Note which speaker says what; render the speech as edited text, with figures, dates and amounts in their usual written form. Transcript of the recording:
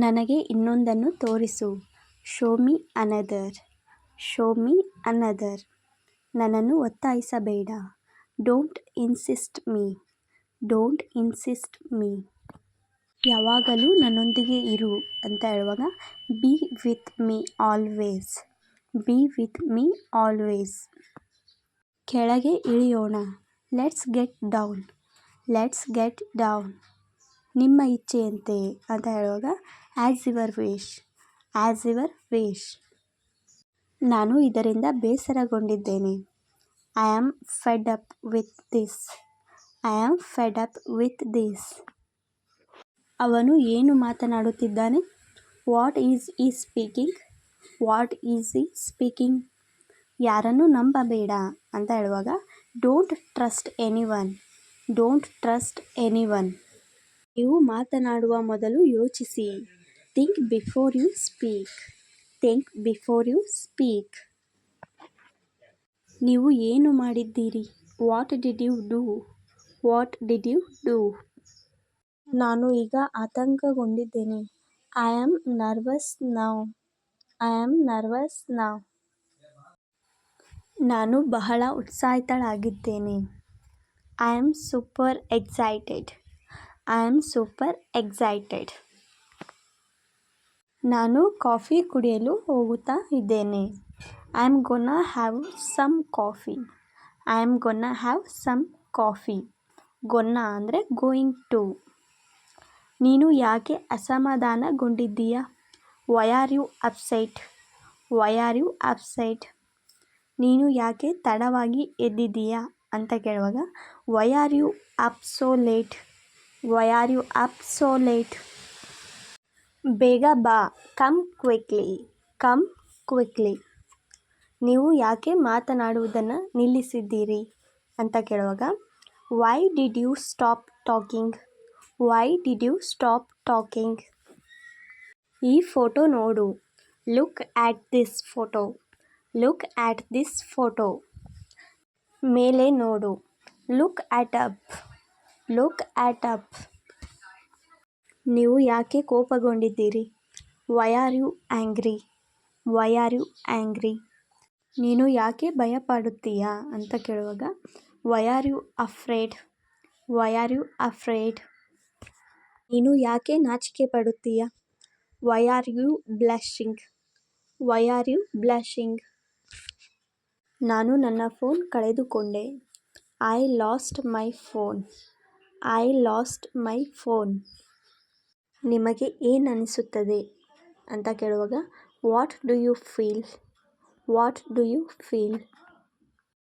Speaker 1: ನನಗೆ ಇನ್ನೊಂದನ್ನು ತೋರಿಸು. Show me another. Show me another. ನನ್ನನ್ನು ಒತ್ತಾಯಿಸಬೇಡ. Don't insist me. Don't insist me. ಯಾವಾಗಲೂ ನನ್ನೊಂದಿಗೆ ಇರು ಅಂತ ಹೇಳುವಾಗ be with me always. Be with me always. ಕೆಳಗೆ ಇಳಿಯೋಣ. Let's get down. Let's get down. ನಿಮ್ಮ ಇಚ್ಛೆಯಂತೆ ಅಂತ ಹೇಳುವಾಗ as your wish. As your wish. ನಾನು ಇದರಿಂದ ಬೇಸರಗೊಂಡಿದ್ದೇನೆ. I am fed up with this. I am fed up with this. ಅವನು ಏನು ಮಾತನಾಡುತ್ತಿದ್ದಾನೆ? What is he speaking? What is he speaking? ಯಾರನ್ನು ನಂಬಬೇಡ ಅಂತ ಹೇಳುವಾಗ don't trust anyone. Don't trust anyone. ನೀವು ಮಾತನಾಡುವ ಮೊದಲು ಯೋಚಿಸಿ. Think before you speak. Think before you speak. ನೀವು ಏನು ಮಾಡಿದ್ದೀರಿ? What did you do? What did you do? ನಾನು ಈಗ ಆತಂಕಗೊಂಡಿದ್ದೇನೆ. I am nervous now. I am nervous now. ನಾನು ಬಹಳ ಉತ್ಸಾಹಿತಳಾಗಿದ್ದೇನೆ. I am super excited. I am super excited. ನಾನು ಕಾಫಿ ಕುಡಿಯಲು ಹೋಗುತ್ತಾ ಇದ್ದೇನೆ. I am gonna have some coffee. I am gonna have some coffee. Gonna ಅಂದರೆ ಗೋಯಿಂಗ್ ಟು. ನೀನು ಯಾಕೆ ಅಸಮಾಧಾನಗೊಂಡಿದ್ದೀಯಾ? Why are you upset? Why are you upset? ನೀನು ಯಾಕೆ ತಡವಾಗಿ ಎದ್ದಿದ್ದೀಯಾ ಅಂತ ಕೇಳುವಾಗ why are you up so late? Why are you up so late? ಬೇಗ ಬಾ. Come quickly. Come quickly. ನೀವು ಯಾಕೆ ಮಾತನಾಡುವುದನ್ನು ನಿಲ್ಲಿಸಿದ್ದೀರಿ ಅಂತ ಕೇಳುವಾಗ why did you stop talking? Why did you stop talking? ಈ ಫೋಟೋ ನೋಡು. Look at this photo. Look at this photo. ಮೇಲೆ ನೋಡು. Look at up. Look at up. ನೀವು ಯಾಕೆ ಕೋಪಗೊಂಡಿದ್ದೀರಿ? Why are you angry? Why are you angry? ನೀನು ಯಾಕೆ ಭಯಪಡುತ್ತೀಯಾ ಅಂತ ಕೇಳುವಾಗ why are you afraid? Why are you afraid? ನೀನು ಯಾಕೆ ನಾಚಿಕೆ ಪಡುತ್ತೀಯಾ? Why are you blushing? Why are you blushing? ನಾನು ನನ್ನ ಫೋನ್ ಕಳೆದುಕೊಂಡೆ. I lost my phone. I lost my phone. ನಿಮಗೆ ಏನನಿಸುತ್ತದೆ ಅಂತ ಕೇಳುವಾಗ what do you feel? What do you feel?